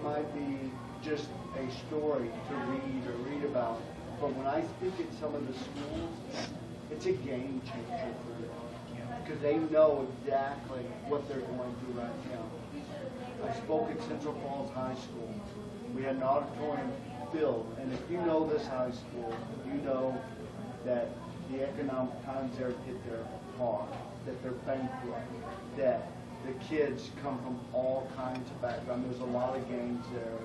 might be just a story to read about, but when I speak at some of the schools, it's a game changer for them because they know exactly what they're going through right now. I spoke at Central Falls High School. We had an auditorium filled, and if you know this high school, you know that the economic times there hit their hard, that they're bankrupt, that the kids come from all kinds of backgrounds. There's a lot of gangs there.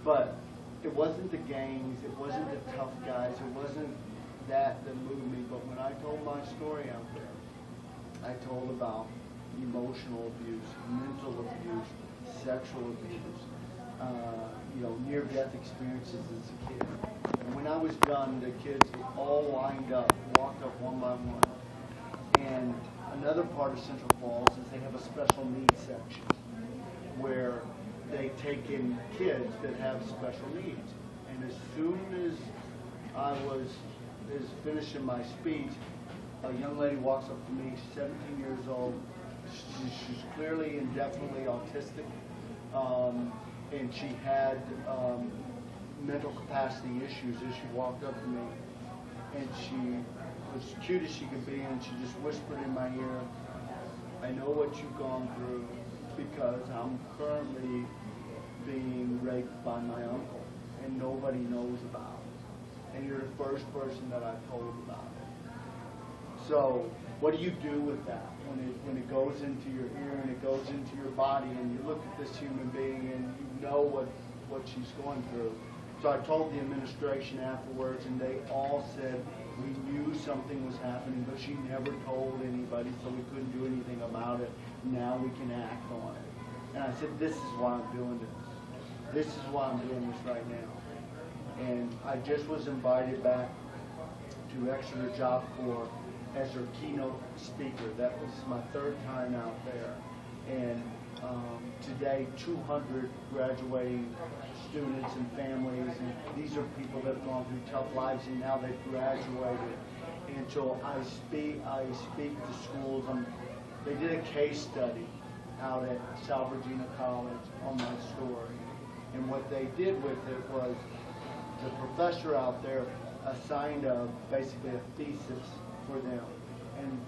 But it wasn't the gangs, it wasn't the tough guys, it wasn't that moved me. But when I told my story out there, I told about emotional abuse, mental abuse, sexual abuse, near-death experiences as a kid. And when I was done, the kids all lined up, walked up one by one. And another part of Central Falls is they have a special needs section where they take in kids that have special needs. And as soon as I was finishing my speech, a young lady walks up to me, 17 years old. She's clearly and definitely autistic, and she had mental capacity issues as she walked up to me. And she was cute as she could be, and she just whispered in my ear, "I know what you've gone through because I'm currently being raped by my uncle, and nobody knows about it. And you're the first person that I've told about it." So what do you do with that when it goes into your ear and it goes into your body, and you look at this human being and you know what she's going through? So I told the administration afterwards, and they all said, "We knew something was happening, but she never told anybody, so we couldn't do anything about it. Now we can act on it." And I said, "This is why I'm doing this. This is why I'm doing this right now." And I just was invited back to Exeter Job Corps as their keynote speaker. That was my third time out there. And today, 200 graduating students and families, and these are people that have gone through tough lives, and now they've graduated. And so I speak to schools. They did a case study out at Salvargina College on my story. And what they did with it was the professor out there assigned basically a thesis for them. And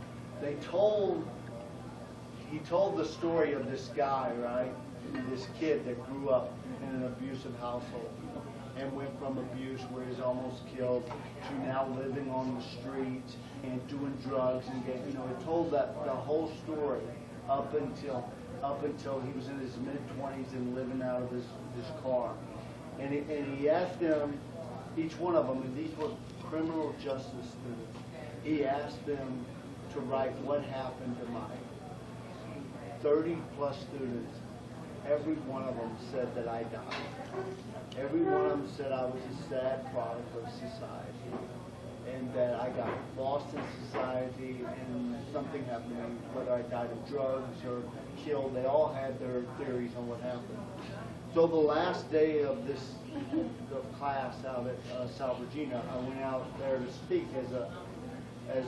he told the story of this guy, right? This kid that grew up in an abusive household and went from abuse where he's almost killed to now living on the streets and doing drugs and getting, he told the whole story up until he was in his mid-20s and living out of his car. And he asked them, each one of them, and these were criminal justice students, he asked them to write what happened to Mike. 30-plus students, every one of them said that I died. Every one of them said I was a sad product of society and that I got lost in society and something happened to me, whether I died of drugs or killed. They all had their theories on what happened. So the last day of the class out at Salvargina, I went out there to speak as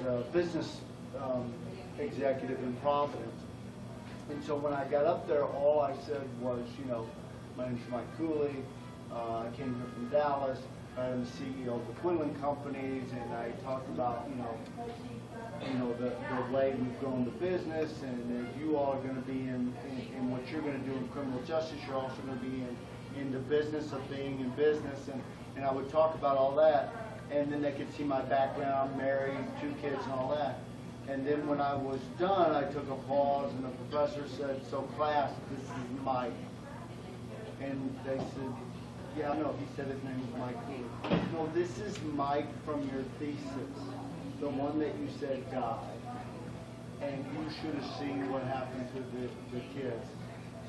a business executive in Providence. And so when I got up there, all I said was, my name's Mike Cooley. I came here from Dallas. I'm the CEO of the Quinlan Companies, and I talked about, the way we've grown the business, and that you all are going to be in what you're going to do in criminal justice. You're also going to be in the business of being in business, and I would talk about all that, and then they could see my background, married, 2 kids, and all that. And then when I was done, I took a pause, and the professor said, "So class, this is Mike." And they said, "Yeah, no," he said his name was Mike Cooley. "No, this is Mike from your thesis, the one that you said died. And you should have seen what happened to the kids.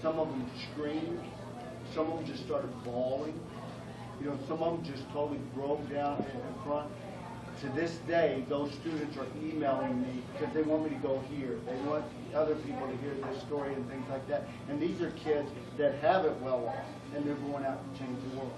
Some of them screamed. Some of them just started bawling. Some of them just totally broke down in front. To this day, those students are emailing me because they want me to go here. They want other people to hear this story and things like that. And these are kids that have it well off, and they're going out to change the world."